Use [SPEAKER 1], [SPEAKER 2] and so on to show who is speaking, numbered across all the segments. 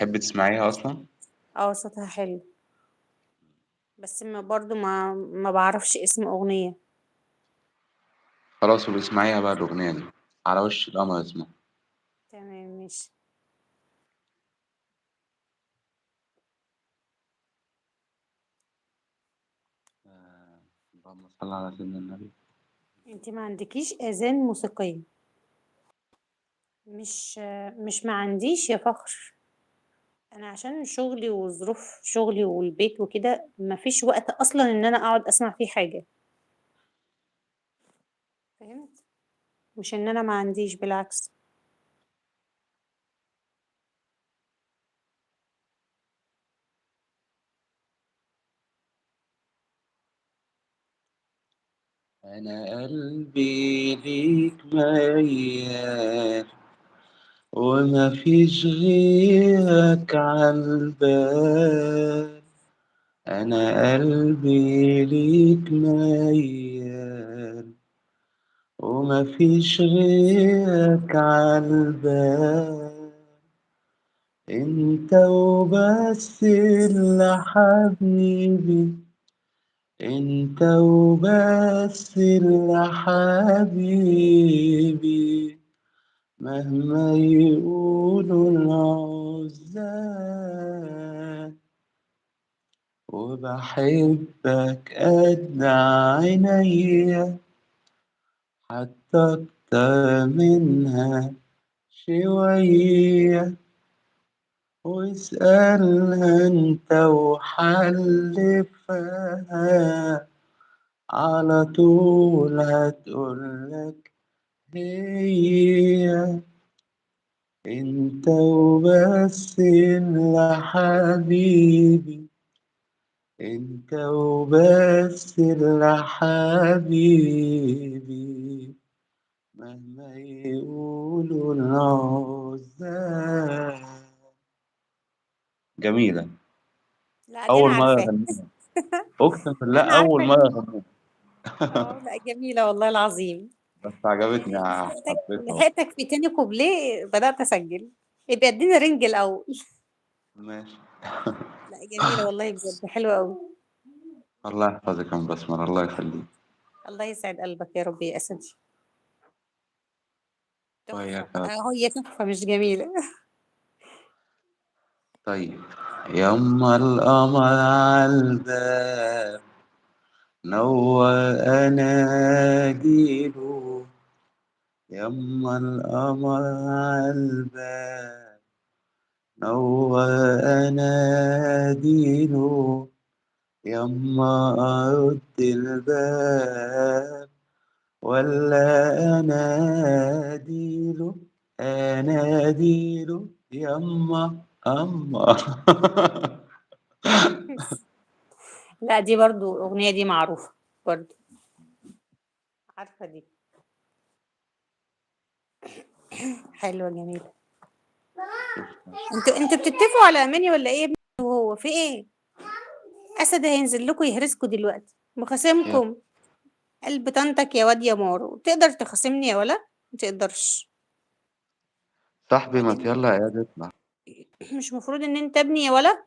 [SPEAKER 1] بتحبي تسمعيها أصلا؟
[SPEAKER 2] اه صوتها حلو. بس ما برضو ما بعرفش اسم اغنية.
[SPEAKER 1] خلاص وبسمعيها بقى الأغنية دي، على وش القمر اسمها.
[SPEAKER 2] تمام ماشي.
[SPEAKER 1] اللهم صل على سيدنا النبي.
[SPEAKER 2] انت ما عندكيش اذان موسيقية؟ مش ما عنديش يا فخر. انا عشان شغلي وظروف شغلي والبيت وكده ما فيش وقت اصلا ان انا اقعد اسمع فيه حاجة. فهمت؟ مش ان انا ما عنديش، بالعكس.
[SPEAKER 1] أنا قلبي ليك ميال، وما فيش غيرك عالبال. أنا قلبي ليك ميال، وما فيش غيرك عالبال. انت وبس اللي حبيبي، انت وبس اللي حبيبي، مهما يقولوا العزاب. وبحبك قد عينيا، حتى أكتر منها شوية. واسألها انت وحلفها، على طول هتقولك هي. انت وبس اللي حبيبي، انت وبس اللي حبيبي، مهما يقولوا العزاب. جميلة.
[SPEAKER 2] لا دي انا
[SPEAKER 1] أول مرة
[SPEAKER 2] عارفاها.
[SPEAKER 1] أغنيها، أقسم بالله
[SPEAKER 2] انا
[SPEAKER 1] أول
[SPEAKER 2] عارفة
[SPEAKER 1] مرة
[SPEAKER 2] دي.
[SPEAKER 1] أغنيها.
[SPEAKER 2] اه لا جميلة والله العظيم.
[SPEAKER 1] بس عجبتني،
[SPEAKER 2] لحقتك
[SPEAKER 1] حبيتها.
[SPEAKER 2] لحقتك في تاني كوبليه بدأت اسجل. يبقى ادينا رنج الاول.
[SPEAKER 1] ماشي.
[SPEAKER 2] لا جميلة والله بجد حلوة قوي.
[SPEAKER 1] الله يحفظك يا أم بسمة، الله يخليك.
[SPEAKER 2] الله يسعد قلبك يا رب يا اسدي. تحفة،
[SPEAKER 1] وياك يا رب.
[SPEAKER 2] هي تحفة مش جميلة.
[SPEAKER 1] طيب. يما القمر عالباب، نور أناديله. يما القمر عالباب، نور أناديله. يما أرد الباب، ولا أناديله. أناديله يما أما.
[SPEAKER 2] لا دي برضو الأغنية دي معروفة برضو. عارفة دي. حلوة جميلة. انتوا بتتفقوا على أماني ولا ايه يا ابني؟ وهو في ايه؟ أسد هينزل لكم يهرسكوا دلوقتي
[SPEAKER 1] يا
[SPEAKER 2] مخاصمكم. قلب طنطك يا واد يا مارو، تقدر تخاصمني يا ولا؟ متقدرش.
[SPEAKER 1] صاحبي ما
[SPEAKER 2] وبعدين
[SPEAKER 1] يلا يا إياد اطلع.
[SPEAKER 2] مش مفروض ان انت ابني يا ولا؟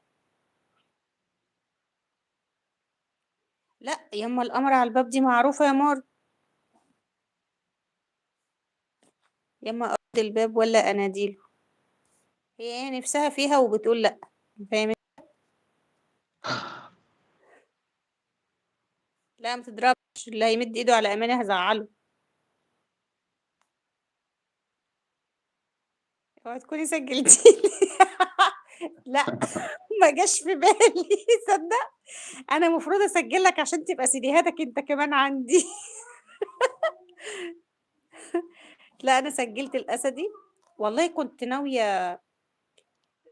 [SPEAKER 2] لا يما القمر على الباب دي معروفة يا مار. يما أرض الباب ولا أناديله. هي ايه نفسها فيها وبتقول لا. فاهم؟ لا ما تضربش، اللي هيمد ايده على أماني هزعله. اوعي تكوني سجلتي. لا ما جاش في بالي. صدق انا المفروض اسجل لك عشان تبقى سيديهاتك انت كمان عندي. لا انا سجلت الاسدي. والله كنت ناويه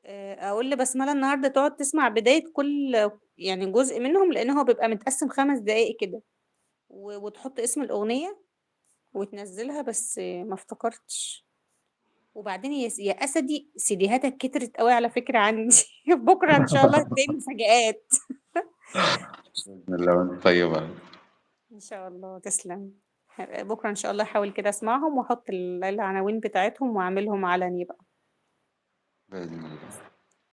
[SPEAKER 2] اقول لبسمله النهارده تقعد تسمع بدايه كل يعني جزء منهم، لان هو بيبقى متقسم 5 دقايق كده، وتحط اسم الاغنيه وتنزلها، بس ما افتكرتش. وبعدين يا اسدي سيديهاتك كترت قوي على فكره عندي. بكره ان شاء الله هتلاقي مفاجآت.
[SPEAKER 1] بسم الله وأنت طيبة.
[SPEAKER 2] ان شاء الله تسلم. بكره ان شاء الله احاول كده اسمعهم واحط العناوين بتاعتهم واعملهم علني بقى.
[SPEAKER 1] بإذن الله.